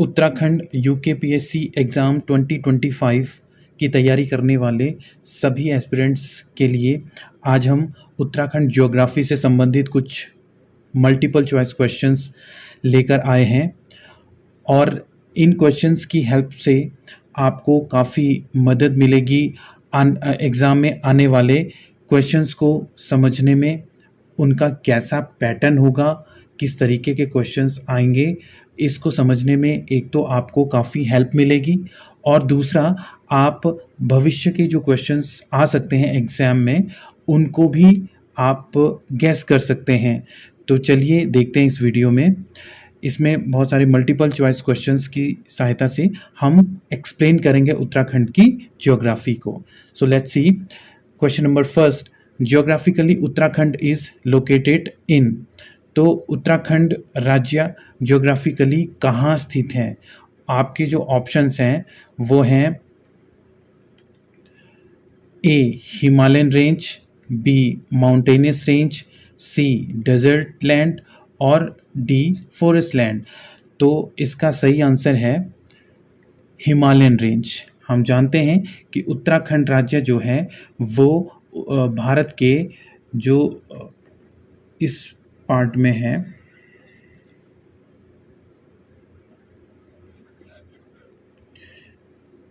Uttarakhand UKPSC exam 2025 की तैयारी करने वाले सभी एस्पिरेंट्स के लिए आज हम उत्तराखंड ज्योग्राफी से संबंधित कुछ मल्टीपल चॉइस क्वेश्चंस लेकर आए हैं और इन क्वेश्चंस की हेल्प से आपको काफ़ी मदद मिलेगी एग्ज़ाम में आने वाले क्वेश्चंस को समझने में, उनका कैसा पैटर्न होगा, किस तरीके के क्वेश्चंस आएंगे, इसको समझने में एक तो आपको काफ़ी हेल्प मिलेगी और दूसरा आप भविष्य के जो क्वेश्चंस आ सकते हैं एग्ज़ाम में उनको भी आप गैस कर सकते हैं। तो चलिए देखते हैं इस वीडियो में। इसमें बहुत सारे मल्टीपल चॉइस क्वेश्चंस की सहायता से हम एक्सप्लेन करेंगे उत्तराखंड की ज्योग्राफी को। So let's see question number first, geographically Uttarakhand is located in. तो उत्तराखंड राज्य ज्योग्राफिकली कहाँ स्थित है? आपके जो ऑप्शंस हैं वो हैं A Himalayan range, B mountainous range, C desert land और डी फॉरेस्ट लैंड। तो इसका सही आंसर है हिमालयन रेंज। हम जानते हैं कि उत्तराखंड राज्य जो है वो भारत के जो इस पार्ट में है,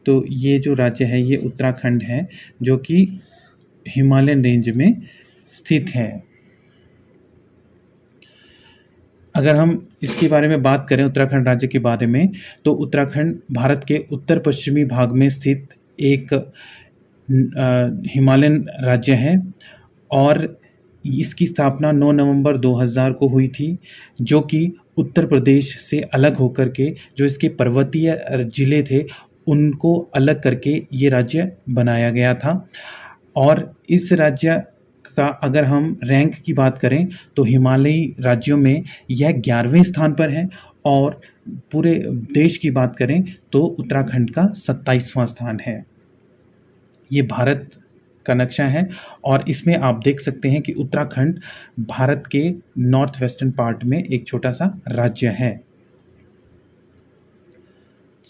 तो ये जो राज्य है ये उत्तराखंड है जो कि हिमालयन रेंज में स्थित है। अगर हम इसके बारे में बात करें उत्तराखंड राज्य के बारे में, तो उत्तराखंड भारत के उत्तर पश्चिमी भाग में स्थित एक हिमालयन राज्य है और इसकी स्थापना 9 नवंबर 2000 को हुई थी, जो कि उत्तर प्रदेश से अलग होकर के जो इसके पर्वतीय जिले थे उनको अलग करके ये राज्य बनाया गया था। और इस राज्य का अगर हम रैंक की बात करें तो हिमालयी राज्यों में यह 11वें स्थान पर है और पूरे देश की बात करें तो उत्तराखंड का 27वां स्थान है। ये भारत का नक्शा है और इसमें आप देख सकते हैं कि उत्तराखंड भारत के नॉर्थ वेस्टर्न पार्ट में एक छोटा सा राज्य है।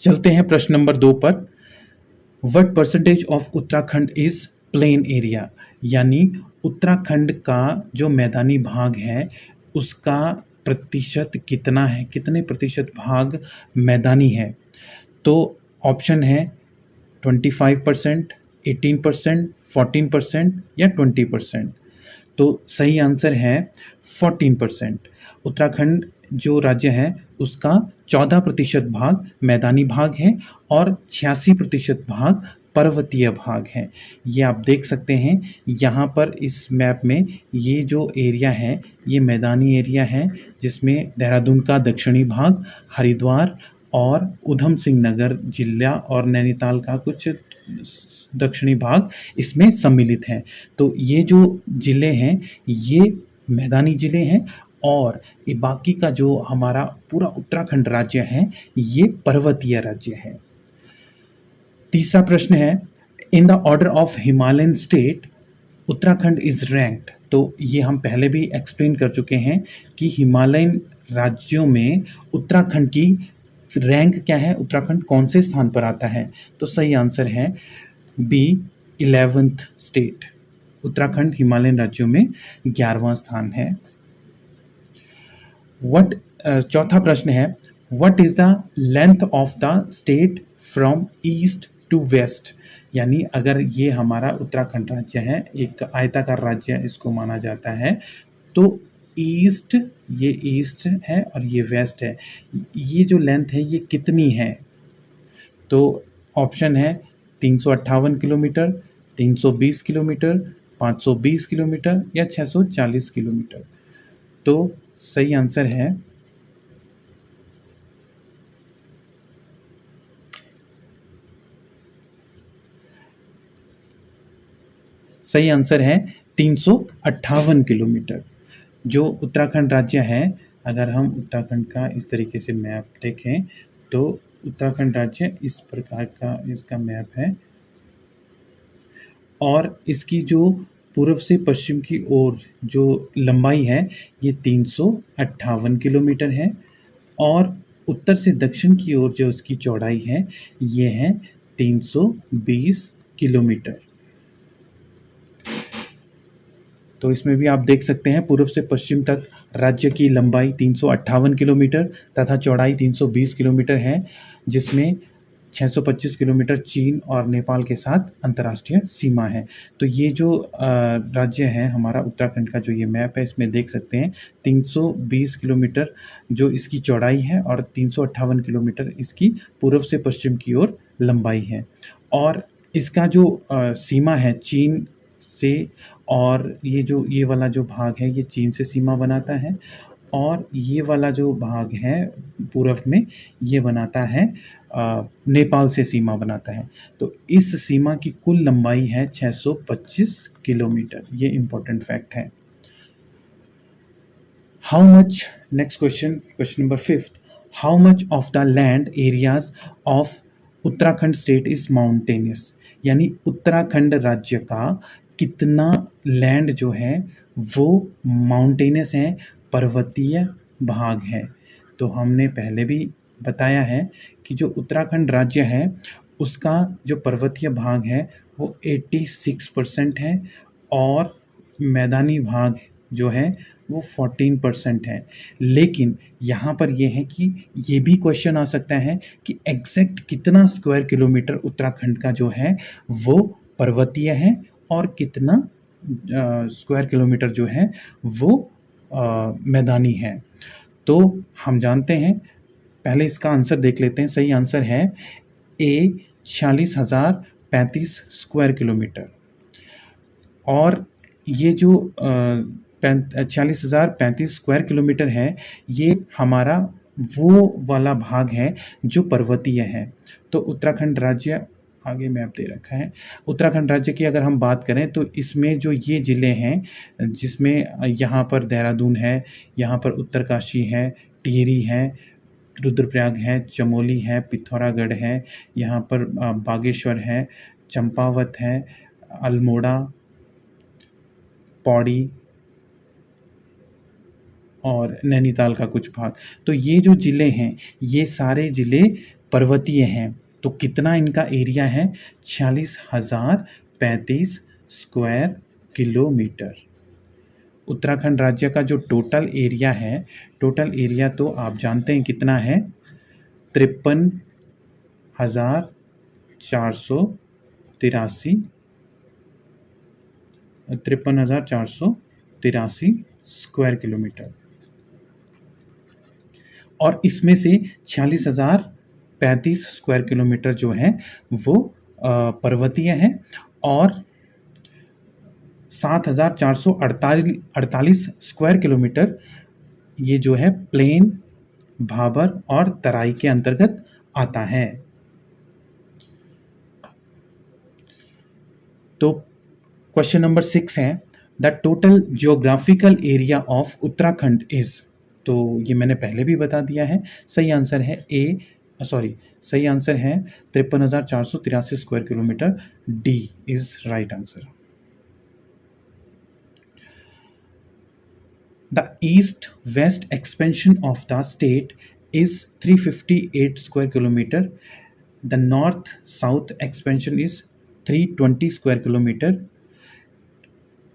चलते हैं प्रश्न नंबर 2 पर। What percentage of Uttarakhand is plain area? यानी उत्तराखंड का जो मैदानी भाग है उसका प्रतिशत कितना है, कितने प्रतिशत भाग मैदानी है? तो ऑप्शन है 25%, 18%, 14% या 20%। तो सही आंसर है 14%। उत्तराखंड जो राज्य है उसका 14% भाग मैदानी भाग है और 86% भाग पर्वतीय भाग है। ये आप देख सकते हैं यहाँ पर इस मैप में ये जो एरिया है ये मैदानी एरिया है, जिसमें देहरादून का दक्षिणी भाग, हरिद्वार और उधम सिंह नगर जिला और नैनीताल का कुछ दक्षिणी भाग इसमें सम्मिलित हैं। तो ये जो जिले हैं ये मैदानी जिले हैं और ये बाकी का जो हमारा पूरा उत्तराखंड राज्य है ये पर्वतीय राज्य है। तीसरा प्रश्न है, in the order of Himalayan state Uttarakhand is ranked. तो ये हम पहले भी एक्सप्लेन कर चुके हैं कि हिमालयन राज्यों में उत्तराखंड की रैंक क्या है, उत्तराखंड कौन से स्थान पर आता है? तो सही आंसर है B 11th state. Uttarakhand Himalayan राज्यों में 11वां स्थान है। चौथा प्रश्न है, what is the length of the state from east to west? यानी अगर ये हमारा उत्तराखंड राज्य है, एक आयताकार राज्य इसको माना जाता है, तो ईस्ट, ये ईस्ट है और ये वेस्ट है, ये जो लेंथ है ये कितनी है? तो ऑप्शन है 358 किलोमीटर, 320 किलोमीटर, 520 किलोमीटर या 640 किलोमीटर। तो सही आंसर है सही आंसर है 358 किलोमीटर। जो उत्तराखंड राज्य है, अगर हम उत्तराखंड का इस तरीके से मैप देखें तो उत्तराखंड राज्य इस प्रकार का इसका मैप है और इसकी जो पूर्व से पश्चिम की ओर जो लंबाई है ये 358 किलोमीटर है और उत्तर से दक्षिण की ओर जो इसकी चौड़ाई है ये है 320 किलोमीटर। तो इसमें भी आप देख सकते हैं पूर्व से पश्चिम तक राज्य की लंबाई 358 किलोमीटर तथा चौड़ाई 320 किलोमीटर है, जिसमें 625 किलोमीटर चीन और नेपाल के साथ अंतर्राष्ट्रीय सीमा है। तो ये जो राज्य है हमारा उत्तराखंड का, जो ये मैप है इसमें देख सकते हैं 320 किलोमीटर जो इसकी चौड़ाई है और 358 किलोमीटर इसकी पूर्व से पश्चिम की ओर लंबाई है। और इसका जो सीमा है चीन से, और ये वाला जो भाग है ये चीन से सीमा बनाता है, और ये वाला जो भाग है पूर्व में ये बनाता है नेपाल से सीमा बनाता है। तो इस सीमा की कुल लंबाई है 625 किलोमीटर। ये इम्पोर्टेंट फैक्ट है। How much, next question, question number 5, how much of the land areas of Uttarakhand state is mountainous, यानी उत्तराखंड राज्य का कितना लैंड जो है वो माउंटेनियस है, पर्वतीय भाग है। तो हमने पहले भी बताया है कि जो उत्तराखंड राज्य है उसका जो पर्वतीय भाग है वो 86% है और मैदानी भाग जो है वो 14% है। लेकिन यहाँ पर ये है कि ये भी क्वेश्चन आ सकता है कि एग्जैक्ट कितना स्क्वायर किलोमीटर उत्तराखंड का जो है वो पर्वतीय है और कितना स्क्वायर किलोमीटर जो है वो मैदानी है। तो हम जानते हैं, पहले इसका आंसर देख लेते हैं। सही आंसर है ए 46,035 स्क्वायर किलोमीटर। और ये जो 46,035 स्क्वायर किलोमीटर है ये हमारा वो वाला भाग है जो पर्वतीय है। तो उत्तराखंड राज्य, आगे मैप दे रखा है, उत्तराखंड राज्य की अगर हम बात करें तो इसमें जो ये ज़िले हैं जिसमें यहाँ पर देहरादून है, यहाँ पर उत्तरकाशी है, टिहरी है, रुद्रप्रयाग है, चमोली है, पिथौरागढ़ है, यहाँ पर बागेश्वर है, चंपावत है, अल्मोड़ा, पौड़ी और नैनीताल का कुछ भाग। तो ये जो ज़िले हैं ये सारे ज़िले पर्वतीय हैं। तो कितना इनका एरिया है? 46,035 स्क्वायर किलोमीटर। उत्तराखंड राज्य का जो टोटल एरिया है, टोटल एरिया तो आप जानते हैं कितना है, 53,483 स्क्वायर किलोमीटर। और इसमें से 46,035 स्क्वायर किलोमीटर जो है वो पर्वतीय है और 7,448 स्क्वायर किलोमीटर ये जो है प्लेन, भाबर और तराई के अंतर्गत आता है। तो क्वेश्चन नंबर 6 है, the total geographical area of Uttarakhand is. तो ये मैंने पहले भी बता दिया है। सही आंसर है सही आंसर है 53,483 square kilometre. D is right answer. The east-west expansion of the state is 358 square kilometer. The north-south expansion is 320 square kilometer,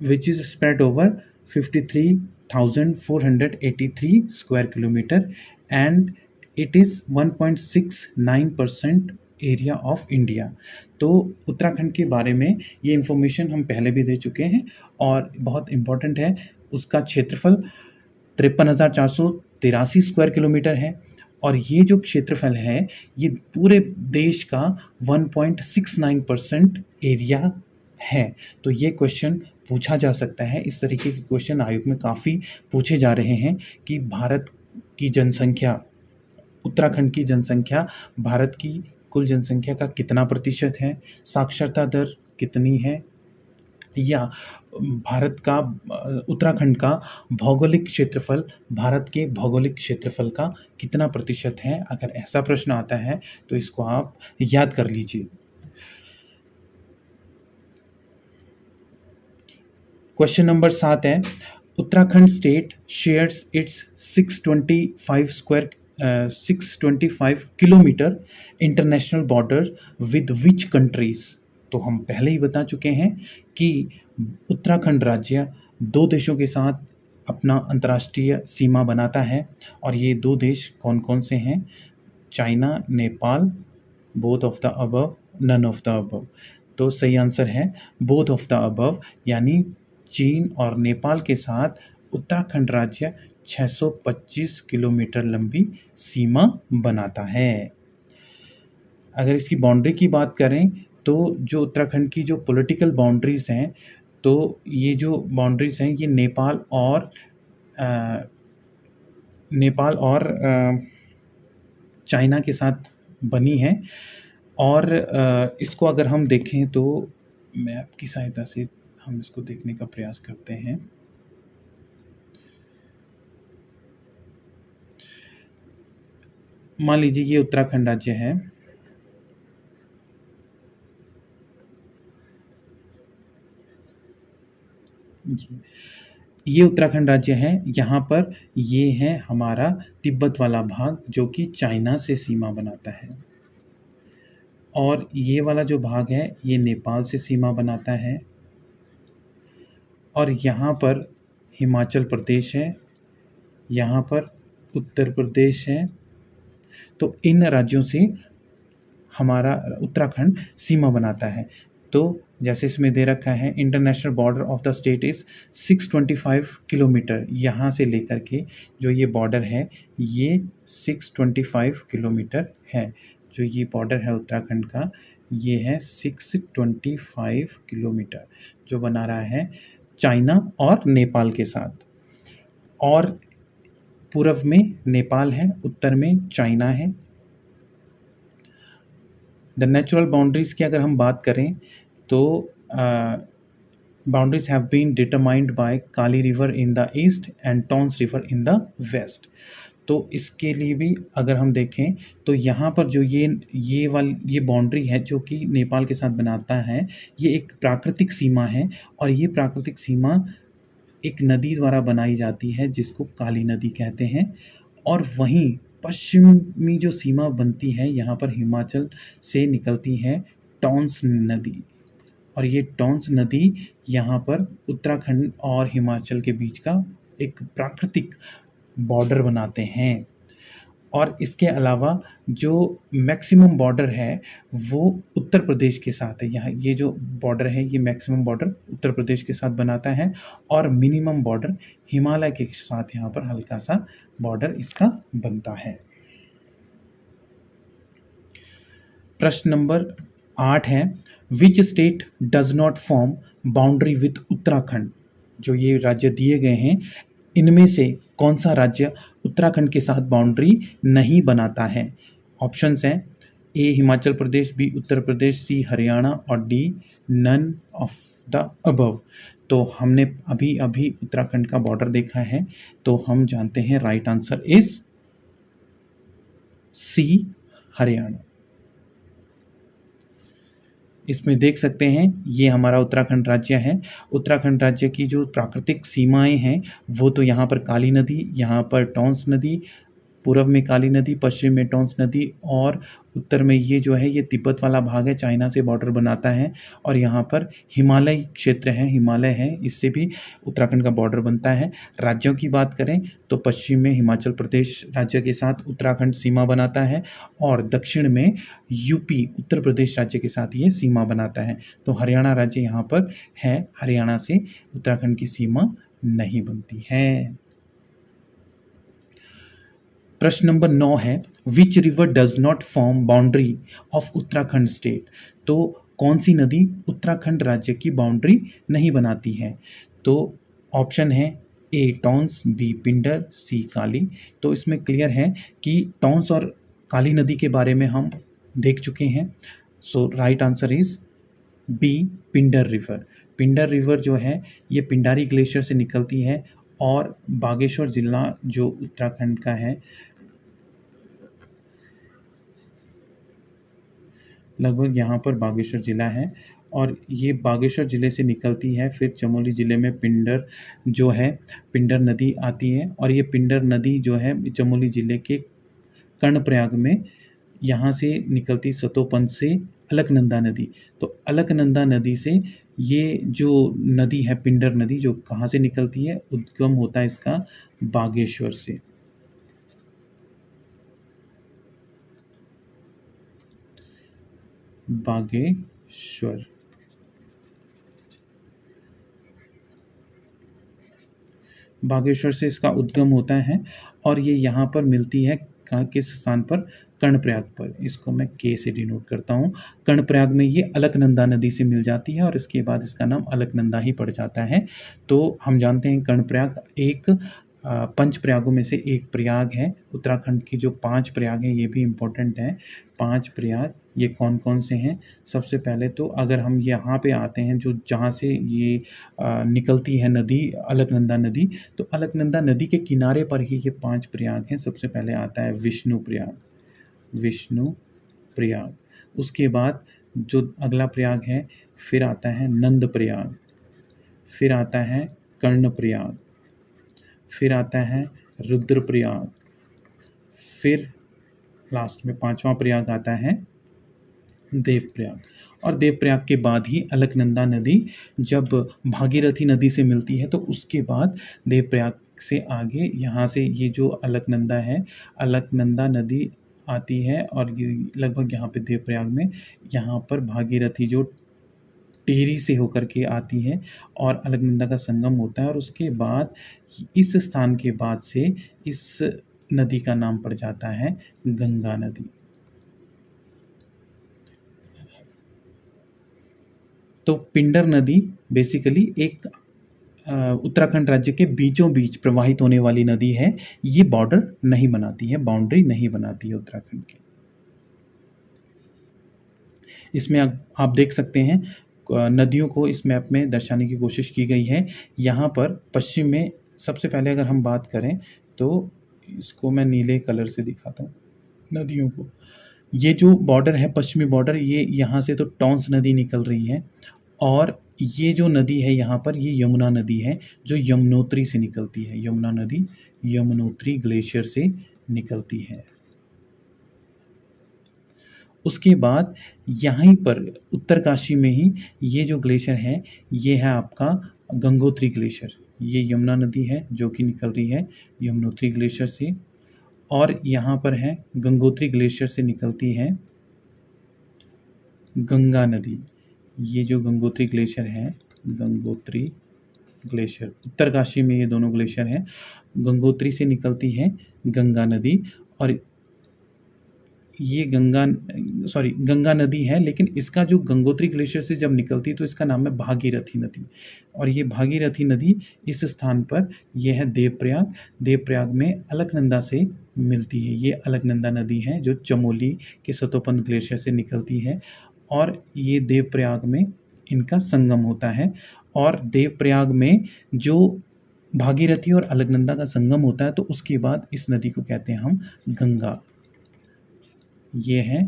which is spread over 53,483 square kilometer, and it is 1.69% area of India. तो उत्तराखंड के बारे में ये information हम पहले भी दे चुके हैं और बहुत इम्पॉर्टेंट है। उसका क्षेत्रफल 53,483 स्क्वायर किलोमीटर है और ये जो क्षेत्रफल है ये पूरे देश का 1.69% एरिया है। तो ये क्वेश्चन पूछा जा सकता है। इस तरीके के क्वेश्चन आयोग में काफ़ी पूछे जा रहे हैं कि भारत की जनसंख्या, उत्तराखंड की जनसंख्या भारत की कुल जनसंख्या का कितना प्रतिशत है, साक्षरता दर कितनी है, या भारत का, उत्तराखंड का भौगोलिक क्षेत्रफल भारत के भौगोलिक क्षेत्रफल का कितना प्रतिशत है। अगर ऐसा प्रश्न आता है तो इसको आप याद कर लीजिए। क्वेश्चन नंबर 7 है, Uttarakhand state shares it's 625 square 625 kilometre international border with which countries? तो हम पहले ही बता चुके हैं कि उत्तराखंड राज्य दो देशों के साथ अपना अंतर्राष्ट्रीय सीमा बनाता है, और ये दो देश कौन कौन से हैं? China, Nepal, both of the above, none of the above. तो सही आंसर है बोथ ऑफ द अबव, यानी चीन और नेपाल के साथ उत्तराखंड राज्य 625 किलोमीटर लंबी सीमा बनाता है। अगर इसकी बाउंड्री की बात करें तो जो उत्तराखंड की जो पॉलिटिकल बाउंड्रीज हैं, तो ये जो बाउंड्रीज हैं ये नेपाल और चाइना के साथ बनी है। और इसको अगर हम देखें तो मैप की सहायता से हम इसको देखने का प्रयास करते हैं। मान लीजिए ये उत्तराखंड राज्य है, ये उत्तराखंड राज्य है। यहाँ पर ये है हमारा तिब्बत वाला भाग जो कि चाइना से सीमा बनाता है, और ये वाला जो भाग है ये नेपाल से सीमा बनाता है, और यहाँ पर हिमाचल प्रदेश है, यहाँ पर उत्तर प्रदेश है। तो इन राज्यों से हमारा उत्तराखंड सीमा बनाता है। तो जैसे इसमें दे रखा है international border of the state is 625 kilometre, यहाँ से लेकर के जो ये बॉर्डर है ये 625 किलोमीटर है। जो ये बॉर्डर है उत्तराखंड का ये है 625 किलोमीटर, जो बना रहा है चाइना और नेपाल के साथ। और पूर्व में नेपाल है, उत्तर में चाइना है। द नेचुरल बाउंड्रीज की अगर हम बात करें तो boundaries have been determined by Kali river in the east and Tons river in the west. तो इसके लिए भी अगर हम देखें तो यहाँ पर जो ये बाउंड्री है जो कि नेपाल के साथ बनाता है, ये एक प्राकृतिक सीमा है, और ये प्राकृतिक सीमा एक नदी द्वारा बनाई जाती है जिसको काली नदी कहते हैं। और वहीं पश्चिमी जो सीमा बनती है यहाँ पर हिमाचल से निकलती है टॉन्स नदी, और ये टॉन्स नदी यहाँ पर उत्तराखंड और हिमाचल के बीच का एक प्राकृतिक बॉर्डर बनाते हैं। और इसके अलावा जो मैक्सिमम बॉर्डर है वो उत्तर प्रदेश के साथ है। यहाँ ये जो बॉर्डर है ये मैक्सिमम बॉर्डर उत्तर प्रदेश के साथ बनाता है, और मिनिमम बॉर्डर हिमालय के साथ यहाँ पर हल्का सा बॉर्डर इसका बनता है। प्रश्न नंबर 8 है, which state does not form boundary with Uttarakhand? जो ये राज्य दिए गए हैं इनमें से कौन सा राज्य उत्तराखंड के साथ बाउंड्री नहीं बनाता है? ऑप्शंस हैं A Himachal Pradesh, B Uttar Pradesh, C Haryana, और D none of the above. तो हमने अभी अभी उत्तराखंड का बॉर्डर देखा है, तो हम जानते हैं right answer is C Haryana. इसमें देख सकते हैं ये हमारा उत्तराखंड राज्य है। उत्तराखंड राज्य की जो प्राकृतिक सीमाएं हैं वो तो यहाँ पर काली नदी, यहाँ पर टॉन्स नदी, पूर्व में काली नदी, पश्चिम में टॉन्स नदी, और उत्तर में ये जो है ये तिब्बत वाला भाग है, चाइना से बॉर्डर बनाता है, और यहाँ पर हिमालय क्षेत्र है, हिमालय है, इससे भी उत्तराखंड का बॉर्डर बनता है। राज्यों की बात करें तो पश्चिम में हिमाचल प्रदेश राज्य के साथ उत्तराखंड सीमा बनाता है, और दक्षिण में यूपी उत्तर प्रदेश राज्य के साथ ये सीमा बनाता है। तो हरियाणा राज्य यहाँ पर है, हरियाणा से उत्तराखंड की सीमा नहीं बनती है। प्रश्न नंबर 9 है, which river does not form boundary of Uttarakhand state? तो कौन सी नदी उत्तराखंड राज्य की बाउंड्री नहीं बनाती है? तो ऑप्शन है ए टॉन्स, बी पिंडर, सी काली। तो इसमें क्लियर है कि टॉन्स और काली नदी के बारे में हम देख चुके हैं। So right answer is B Pindar river. Pindar river जो है ये पिंडारी ग्लेशियर से निकलती है, और बागेश्वर जिला जो उत्तराखंड का है, लगभग यहाँ पर बागेश्वर जिला है, और ये बागेश्वर ज़िले से निकलती है। फिर चमोली ज़िले में पिंडर जो है पिंडर नदी आती है, और ये पिंडर नदी जो है चमोली ज़िले के कर्णप्रयाग में यहाँ से निकलती सतोपंथ से अलकनंदा नदी। तो अलकनंदा नदी से ये जो नदी है पिंडर नदी, जो कहाँ से निकलती है, उद्गम होता है इसका बागेश्वर से। बागेश्वर, बागेश्वर से इसका उद्गम होता है और ये यहाँ पर मिलती है कहाँ, किस स्थान पर, कर्णप्रयाग पर। इसको मैं के से डिनोट करता हूँ। कर्णप्रयाग में ये अलकनंदा नदी से मिल जाती है और इसके बाद इसका नाम अलकनंदा ही पड़ जाता है। तो हम जानते हैं कर्णप्रयाग एक पंच प्रयागों में से एक प्रयाग है। उत्तराखंड की जो 5 प्रयाग हैं ये भी इम्पोर्टेंट हैं। 5 प्रयाग ये कौन कौन से हैं? सबसे पहले तो अगर हम यहाँ पे आते हैं, जो जहाँ से ये निकलती है नदी अलकनंदा नदी, तो अलकनंदा नदी के किनारे पर ही ये 5 प्रयाग हैं। सबसे पहले आता है विष्णु प्रयाग, विष्णु प्रयाग। उसके बाद जो अगला प्रयाग है, फिर आता है नंद प्रयाग, फिर आता है कर्ण प्रयाग, फिर आता है रुद्रप्रयाग, फिर लास्ट में 5वां प्रयाग आता है देवप्रयाग। और देवप्रयाग के बाद ही अलकनंदा नदी जब भागीरथी नदी से मिलती है, तो उसके बाद देवप्रयाग से आगे यहाँ से ये जो अलकनंदा है, अलकनंदा नदी आती है और ये लगभग यहाँ पे देवप्रयाग में यहाँ पर भागीरथी जो टिहरी से होकर के आती है और अलकनंदा का संगम होता है। और उसके बाद इस स्थान के बाद से इस नदी का नाम पड़ जाता है गंगा नदी। तो पिंडर नदी बेसिकली एक उत्तराखंड राज्य के बीचों बीच प्रवाहित होने वाली नदी है। ये बॉर्डर नहीं बनाती है, बाउंड्री नहीं बनाती है उत्तराखंड की। इसमें आप देख सकते हैं नदियों को इस मैप में दर्शाने की कोशिश की गई है। यहाँ पर पश्चिम में सबसे पहले अगर हम बात करें तो इसको मैं नीले कलर से दिखाता हूँ नदियों को। ये जो बॉर्डर है, पश्चिमी बॉर्डर, ये यहाँ से तो टॉन्स नदी निकल रही है और ये जो नदी है यहाँ पर, ये यमुना नदी है जो यमुनोत्री से निकलती है। यमुना नदी यमुनोत्री ग्लेशियर से निकलती है। उसके बाद यहीं पर उत्तरकाशी में ही ये जो ग्लेशियर है, ये है आपका गंगोत्री ग्लेशियर। ये यमुना नदी है जो कि निकल रही है यमुनोत्री ग्लेशियर से, और यहाँ पर है गंगोत्री ग्लेशियर से निकलती है गंगा नदी। ये जो गंगोत्री ग्लेशियर है, गंगोत्री ग्लेशियर, उत्तरकाशी में ये दोनों ग्लेशियर हैं। गंगोत्री से निकलती है गंगा नदी और ये गंगा नदी है, लेकिन इसका जो गंगोत्री ग्लेशियर से जब निकलती तो इसका नाम है भागीरथी नदी। और ये भागीरथी नदी इस स्थान पर, ये है देवप्रयाग। देवप्रयाग में अलकनंदा से मिलती है। ये अलकनंदा नदी है जो चमोली के सतोपंथ ग्लेशियर से निकलती है और ये देवप्रयाग में इनका संगम होता है। और देवप्रयाग में जो भागीरथी और अलकनंदा का संगम होता है, तो उसके बाद इस नदी को कहते हैं हम गंगा। ये है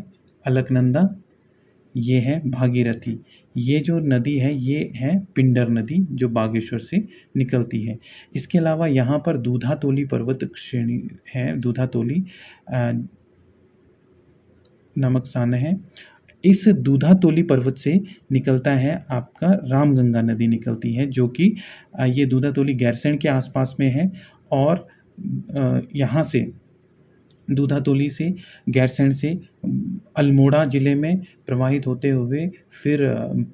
अलकनंदा, ये है भागीरथी। ये जो नदी है ये है पिंडर नदी जो बागेश्वर से निकलती है। इसके अलावा यहाँ पर दूधातोली पर्वत श्रेणी है, दूधातोली नामक स्थान है। इस दूधातोली पर्वत से निकलता है आपका रामगंगा नदी निकलती है, जो कि ये दूधातोली गैरसैंण के आसपास में है। और यहाँ से दूधातोली से, गैरसैंण से अल्मोड़ा ज़िले में प्रवाहित होते हुए फिर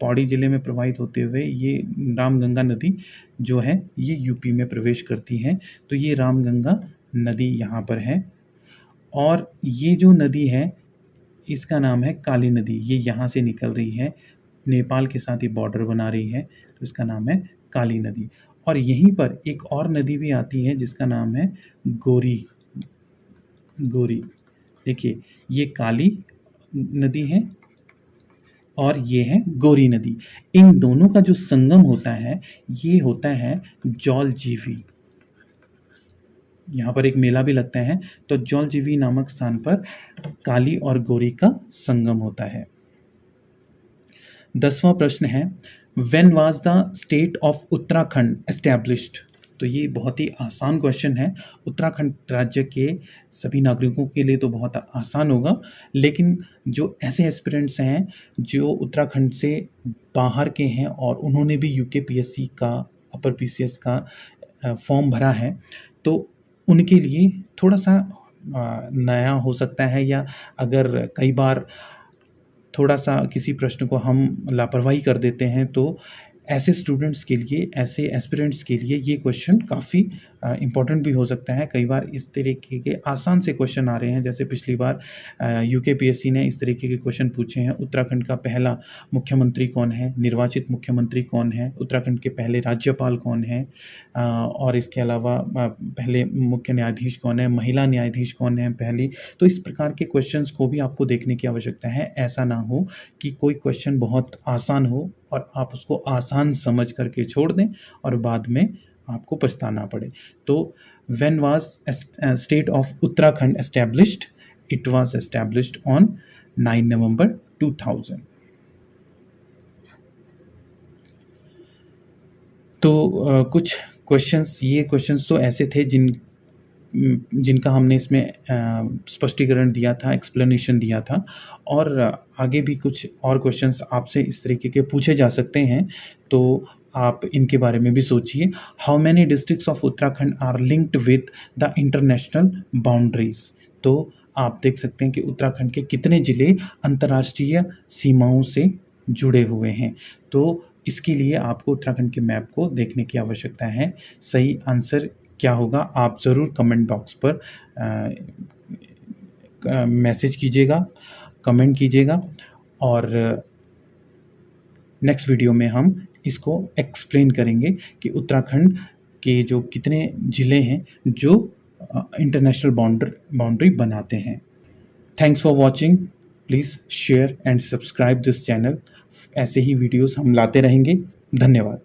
पौड़ी ज़िले में प्रवाहित होते हुए ये रामगंगा नदी जो है ये यूपी में प्रवेश करती है। तो ये रामगंगा नदी यहाँ पर है। और ये जो नदी है इसका नाम है काली नदी। ये यहाँ से निकल रही है, नेपाल के साथ ही बॉर्डर बना रही है, तो इसका नाम है काली नदी। और यहीं पर एक और नदी भी आती है जिसका नाम है गोरी। गोरी, देखिए ये काली नदी है और ये है गोरी नदी। इन दोनों का जो संगम होता है ये होता है जौलजीबी। यहाँ पर एक मेला भी लगता है। तो जौलजीबी नामक स्थान पर काली और गोरी का संगम होता है। 10वां प्रश्न है, when was the state of Uttarakhand established? तो ये बहुत ही आसान क्वेश्चन है। उत्तराखंड राज्य के सभी नागरिकों के लिए तो बहुत आसान होगा, लेकिन जो ऐसे एस्पिरेंट्स हैं जो उत्तराखंड से बाहर के हैं और उन्होंने भी यूकेपीएससी का, अपर पीसीएस का फॉर्म भरा है, तो उनके लिए थोड़ा-सा नया हो सकता है, या अगर कई बार थोड़ा-सा किसी प्रश्न को हम लापरवाही कर देते हैं, तो ऐसे स्टूडेंट्स के लिए, ऐसे एस्पिरेंट्स के लिए ये क्वेश्चन काफ़ी इम्पोर्टेंट भी हो सकता है। कई बार इस तरीके के आसान से क्वेश्चन आ रहे हैं, जैसे पिछली बार यूकेपीएससी ने इस तरीके के क्वेश्चन पूछे हैं। उत्तराखंड का पहला मुख्यमंत्री कौन है? निर्वाचित मुख्यमंत्री कौन है? उत्तराखंड के पहले राज्यपाल कौन है? और इसके अलावा पहले मुख्य न्यायाधीश कौन है? महिला न्यायाधीश कौन है पहली? तो इस प्रकार के क्वेश्चंस को भी आपको देखने की आवश्यकता है। ऐसा ना हो कि कोई क्वेश्चन बहुत आसान हो और आप उसको आसान समझ करके छोड़ दें और बाद में आपको पछताना पड़े। तो when was state of Uttarakhand established? It was established on 9 नवंबर 2000। तो कुछ क्वेश्चंस, ये क्वेश्चंस तो ऐसे थे जिनका हमने इसमें स्पष्टीकरण दिया था, एक्सप्लेनेशन दिया था, और आगे भी कुछ और क्वेश्चंस आपसे इस तरीके के पूछे जा सकते हैं, तो आप इनके बारे में भी सोचिए। How many districts of Uttarakhand are linked with the international boundaries? तो आप देख सकते हैं कि उत्तराखंड के कितने ज़िले अंतर्राष्ट्रीय सीमाओं से जुड़े हुए हैं। तो इसके लिए आपको उत्तराखंड के मैप को देखने की आवश्यकता है। सही आंसर क्या होगा, आप ज़रूर कमेंट बॉक्स पर मैसेज कीजिएगा, कमेंट कीजिएगा, और नेक्स्ट वीडियो में हम इसको एक्सप्लेन करेंगे कि उत्तराखंड के जो कितने ज़िले हैं जो इंटरनेशनल बाउंड्री बनाते हैं। Thanks for watching. Please share and subscribe this channel. ऐसे ही वीडियोस हम लाते रहेंगे। धन्यवाद।